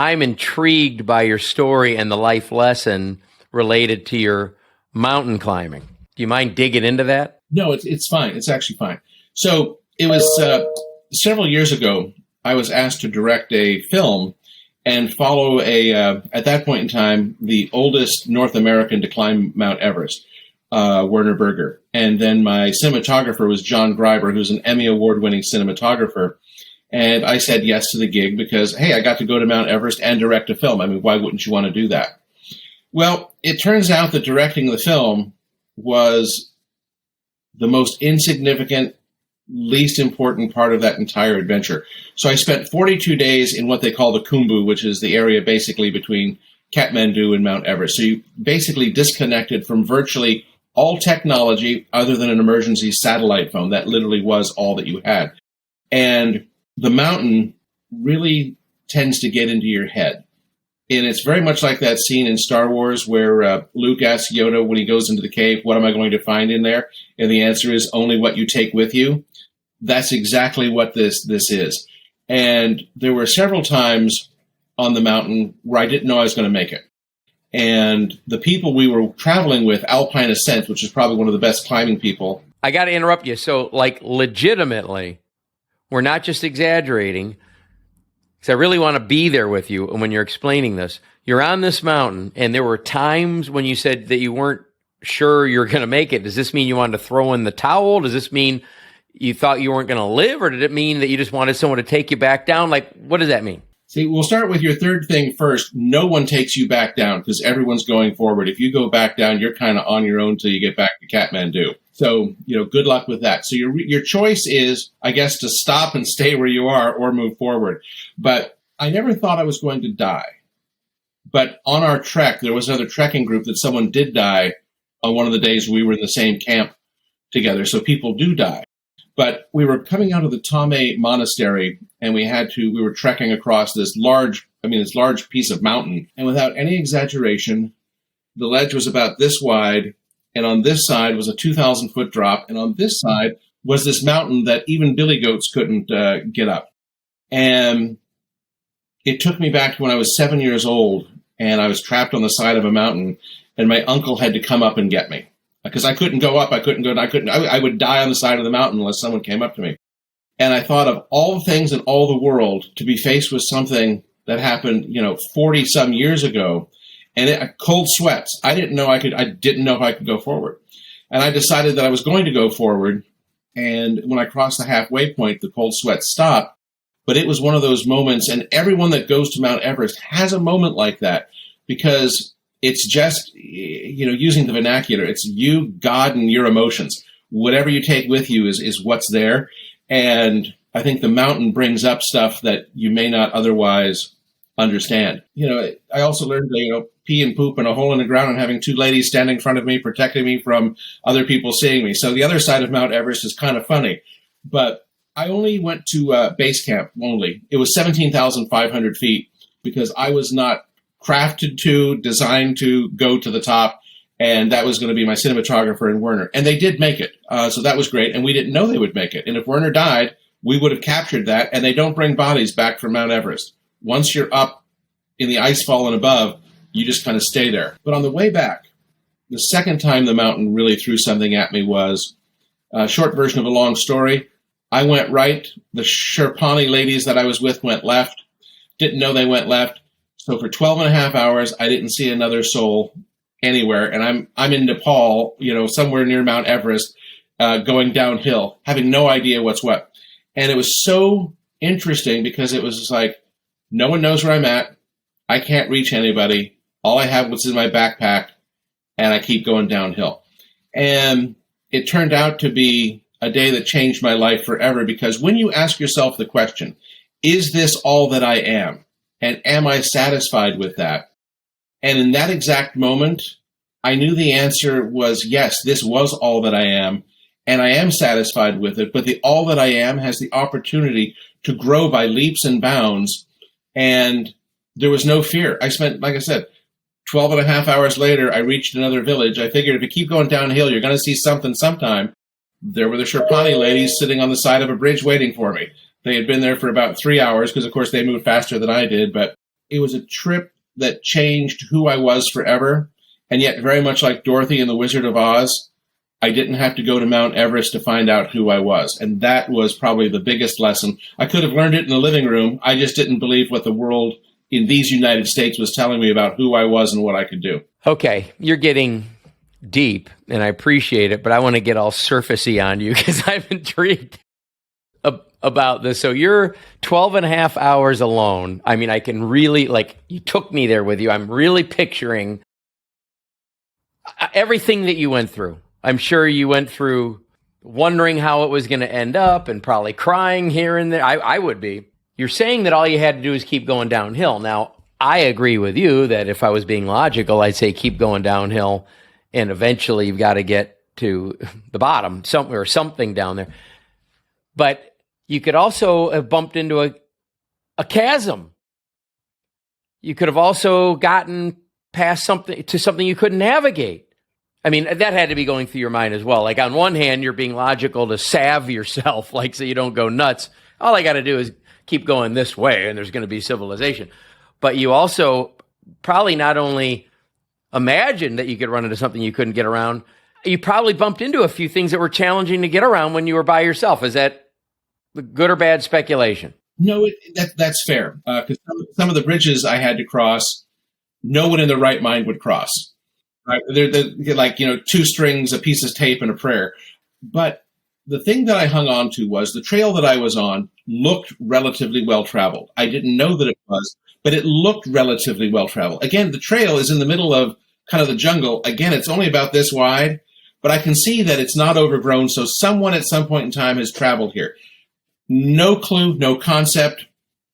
I'm intrigued by your story and the life lesson related to your mountain climbing. Do you mind digging into that? No, it's fine. It's actually fine. So it was several years ago, I was asked to direct a film and follow at that point in time, the oldest North American to climb Mount Everest, Werner Berger. And then my cinematographer was John Greiber, who's an Emmy Award-winning cinematographer. And I said yes to the gig because, hey, I got to go to Mount Everest and direct a film. I mean, why wouldn't you want to do that? Well, it turns out that directing the film was the most insignificant, least important part of that entire adventure. So I spent 42 days in what they call the Khumbu, which is the area basically between Kathmandu and Mount Everest. So you basically disconnected from virtually all technology other than an emergency satellite phone. That literally was all that you had. And the mountain really tends to get into your head. And it's very much like that scene in Star Wars where Luke asks Yoda when he goes into the cave, what am I going to find in there? And the answer is only what you take with you. That's exactly what this is. And there were several times on the mountain where I didn't know I was going to make it. And the people we were traveling with, Alpine Ascent, which is probably one of the best climbing people. I got to interrupt you. So, like, legitimately, we're not just exaggerating, because I really want to be there with you. And when you're explaining this, you're on this mountain, and there were times when you said that you weren't sure you're going to make it. Does this mean you wanted to throw in the towel? Does this mean you thought you weren't going to live? Or did it mean that you just wanted someone to take you back down? Like, what does that mean? See, we'll start with your third thing first. No one takes you back down because everyone's going forward. If you go back down, you're kind of on your own till you get back to Kathmandu. So, good luck with that. So your choice is, I guess, to stop and stay where you are or move forward. But I never thought I was going to die. But on our trek, there was another trekking group that someone did die on one of the days we were in the same camp together. So people do die. But we were coming out of the Tame Monastery, and we were trekking across this large piece of mountain. And without any exaggeration, the ledge was about this wide, and on this side was a 2,000-foot drop, and on this side was this mountain that even billy goats couldn't get up. And it took me back to when I was 7 years old, and I was trapped on the side of a mountain, and my uncle had to come up and get me. Because I couldn't go up, I would die on the side of the mountain unless someone came up to me. And I thought of all the things in all the world to be faced with something that happened, 40 some years ago, and cold sweats. I didn't know if I could go forward. And I decided that I was going to go forward. And when I crossed the halfway point, the cold sweat stopped. But it was one of those moments, and everyone that goes to Mount Everest has a moment like that, because it's just, using the vernacular, it's you, God, and your emotions. Whatever you take with you is what's there. And I think the mountain brings up stuff that you may not otherwise understand. I also learned to, pee and poop in a hole in the ground and having two ladies standing in front of me, protecting me from other people seeing me. So the other side of Mount Everest is kind of funny. But I only went to Basecamp only. It was 17,500 feet because I was not designed to go to the top, and that was going to be my cinematographer and Werner. And they did make it, so that was great, and we didn't know they would make it. And if Werner died, we would have captured that, and they don't bring bodies back from Mount Everest. Once you're up in the icefall and above, you just kind of stay there. But on the way back, the second time the mountain really threw something at me was a short version of a long story. I went right. The Sherpani ladies that I was with went left. Didn't know they went left. So for 12 and a half hours, I didn't see another soul anywhere. And I'm in Nepal, somewhere near Mount Everest, going downhill, having no idea what's what. And it was so interesting because it was just like, no one knows where I'm at. I can't reach anybody. All I have was in my backpack, and I keep going downhill. And it turned out to be a day that changed my life forever, because when you ask yourself the question, is this all that I am? And am I satisfied with that? And in that exact moment, I knew the answer was yes, this was all that I am, and I am satisfied with it. But the all that I am has the opportunity to grow by leaps and bounds, and there was no fear. I spent, like I said, 12 and a half hours later, I reached another village. I figured if you keep going downhill, you're going to see something sometime. There were the Sherpani ladies sitting on the side of a bridge waiting for me. They had been there for about 3 hours because, of course, they moved faster than I did. But it was a trip that changed who I was forever. And yet, very much like Dorothy and the Wizard of Oz, I didn't have to go to Mount Everest to find out who I was. And that was probably the biggest lesson. I could have learned it in the living room. I just didn't believe what the world in these United States was telling me about who I was and what I could do. Okay, you're getting deep, and I appreciate it, but I want to get all surfacey on you because I'm intrigued about this. So you're 12 and a half hours alone. I mean, I can really, like, you took me there with you. I'm really picturing everything that you went through. I'm sure you went through wondering how it was going to end up and probably crying here and there. I would be. You're saying that all you had to do is keep going downhill. Now, I agree with you that if I was being logical, I'd say keep going downhill, and eventually you've got to get to the bottom, somewhere or something down there. But you could also have bumped into a chasm. You could have also gotten past something you couldn't navigate. I mean, that had to be going through your mind as well. Like, on one hand, you're being logical to salve yourself, like, so you don't go nuts. All I got to do is keep going this way, and there's going to be civilization. But you also probably not only imagined that you could run into something you couldn't get around, you probably bumped into a few things that were challenging to get around when you were by yourself. Is that good or bad speculation? No, that's fair. Because some of the bridges I had to cross, no one in their right mind would cross. Right? They're like, two strings, a piece of tape, and a prayer. But the thing that I hung on to was the trail that I was on looked relatively well traveled. I didn't know that it was, but it looked relatively well traveled. Again, the trail is in the middle of kind of the jungle. Again, it's only about this wide, but I can see that it's not overgrown. So someone at some point in time has traveled here. No clue, no concept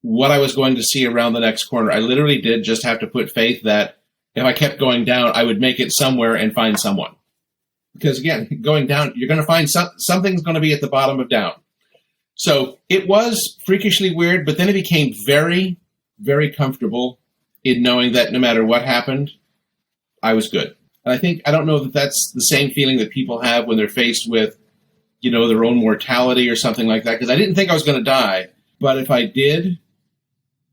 what I was going to see around the next corner. I literally did just have to put faith that if I kept going down, I would make it somewhere and find someone. Because again, going down, you're going to find something's going to be at the bottom of down. So it was freakishly weird, but then it became very, very comfortable in knowing that no matter what happened, I was good. And I don't know that that's the same feeling that people have when they're faced with, their own mortality or something like that. Because I didn't think I was going to die, but if I did,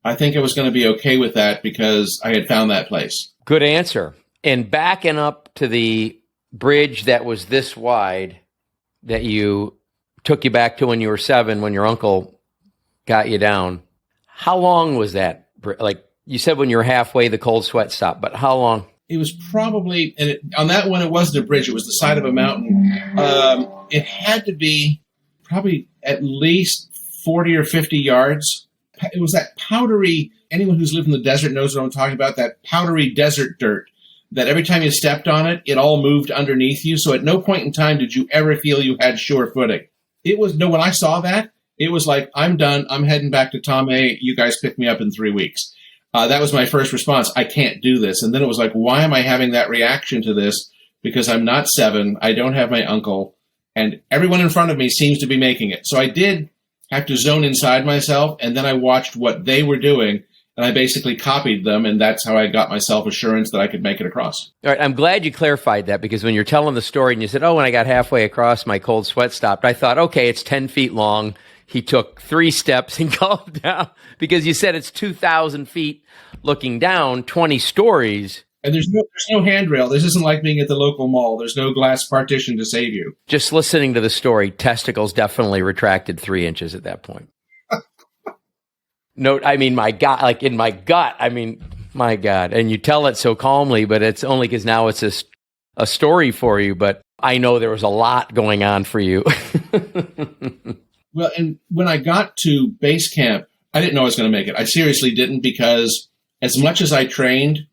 I think I was going to be okay with that because I had found that place. Good answer. And backing up to the bridge that was this wide that took you back to when you were 7, when your uncle got you down. How long was that? Like you said, when you were halfway, the cold sweat stopped, but how long? It was probably, on that one, it wasn't a bridge. It was the side of a mountain. It had to be probably at least 40 or 50 yards. It was that powdery, anyone who's lived in the desert knows what I'm talking about, that powdery desert dirt that every time you stepped on it, it all moved underneath you. So at no point in time did you ever feel you had sure footing. When I saw that, it was like, I'm done. I'm heading back to Tom A. You guys pick me up in 3 weeks. That was my first response. I can't do this. And then it was like, why am I having that reaction to this? Because I'm not 7. I don't have my uncle. And everyone in front of me seems to be making it. So I did have to zone inside myself. And then I watched what they were doing. And I basically copied them. And that's how I got myself assurance that I could make it across. All right. I'm glad you clarified that, because when you're telling the story and you said, when I got halfway across, my cold sweat stopped, I thought, okay, it's 10 feet long. He took 3 steps and came down, because you said it's 2,000 feet looking down, 20 stories. And there's no handrail. This isn't like being at the local mall. There's no glass partition to save you. Just listening to the story, testicles definitely retracted 3 inches at that point. No, I mean, my God, like in my gut, I mean, my God. And you tell it so calmly, but it's only because now it's a story for you. But I know there was a lot going on for you. Well, and when I got to Basecamp, I didn't know I was going to make it. I seriously didn't, because as much as I trained,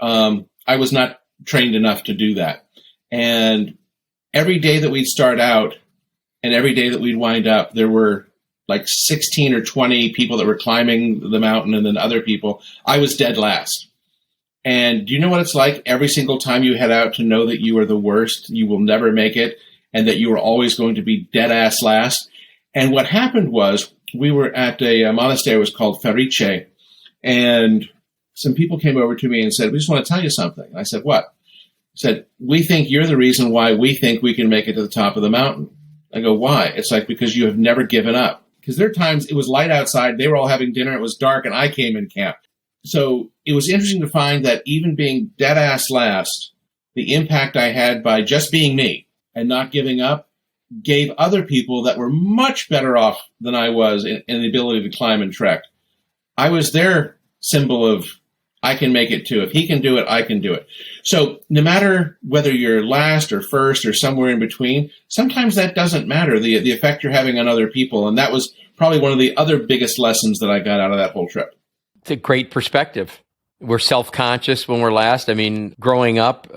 I was not trained enough to do that. And every day that we'd start out and every day that we'd wind up, there were like 16 or 20 people that were climbing the mountain, and then other people. I was dead last. And do you know what it's like every single time you head out to know that you are the worst, you will never make it, and that you are always going to be dead ass last? And what happened was, we were at a monastery. It was called Ferice, and some people came over to me and said, we just want to tell you something. And I said, what? I said, we think you're the reason why we think we can make it to the top of the mountain. I go, why? It's like, because you have never given up. Because there are times it was light outside, they were all having dinner, it was dark, and I came in camp. So it was interesting to find that even being dead ass last, the impact I had by just being me and not giving up gave other people that were much better off than I was in the ability to climb and trek. I was their symbol of, I can make it too. If he can do it, I can do it. So no matter whether you're last or first or somewhere in between, sometimes that doesn't matter, the effect you're having on other people. And that was probably one of the other biggest lessons that I got out of that whole trip. It's a great perspective. We're self-conscious when we're last. I mean, growing up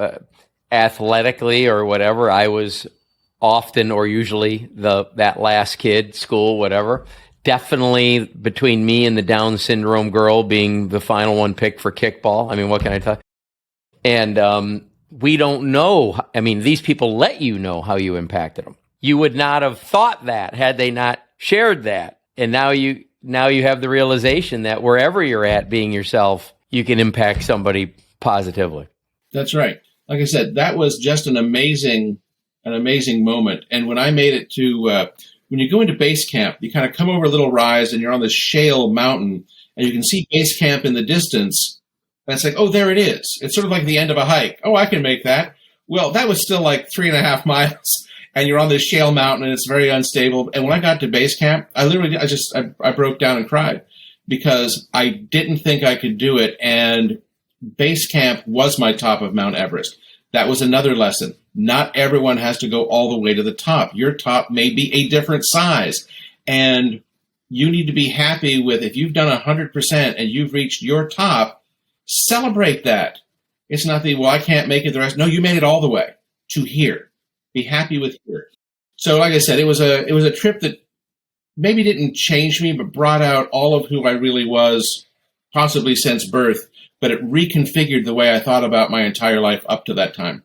athletically or whatever, I was often or usually that last kid, school, whatever. Definitely between me and the Down syndrome girl being the final one picked for kickball. I mean, what can I tell you? And we don't know. I mean, these people let you know how you impacted them. You would not have thought that had they not shared that. And now you have the realization that wherever you're at being yourself, you can impact somebody positively. That's right. Like I said, that was just an amazing moment. And when I made it to, when you go into Basecamp, you kind of come over a little rise and you're on this shale mountain and you can see Basecamp in the distance. And it's like, oh, there it is. It's sort of like the end of a hike. Oh, I can make that. Well, that was still like 3.5 miles and you're on this shale mountain and it's very unstable. And when I got to Basecamp, I broke down and cried because I didn't think I could do it. And Basecamp was my top of Mount Everest. That was another lesson. Not everyone has to go all the way to the top. Your top may be a different size. And you need to be happy with, if you've done 100% and you've reached your top, celebrate that. It's not well, I can't make it the rest. No, you made it all the way to here. Be happy with here. So like I said, it was a trip that maybe didn't change me, but brought out all of who I really was, possibly since birth. But it reconfigured the way I thought about my entire life up to that time.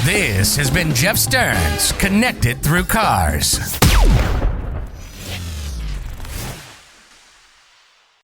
This has been Jeff Stearns, Connected Through Cars.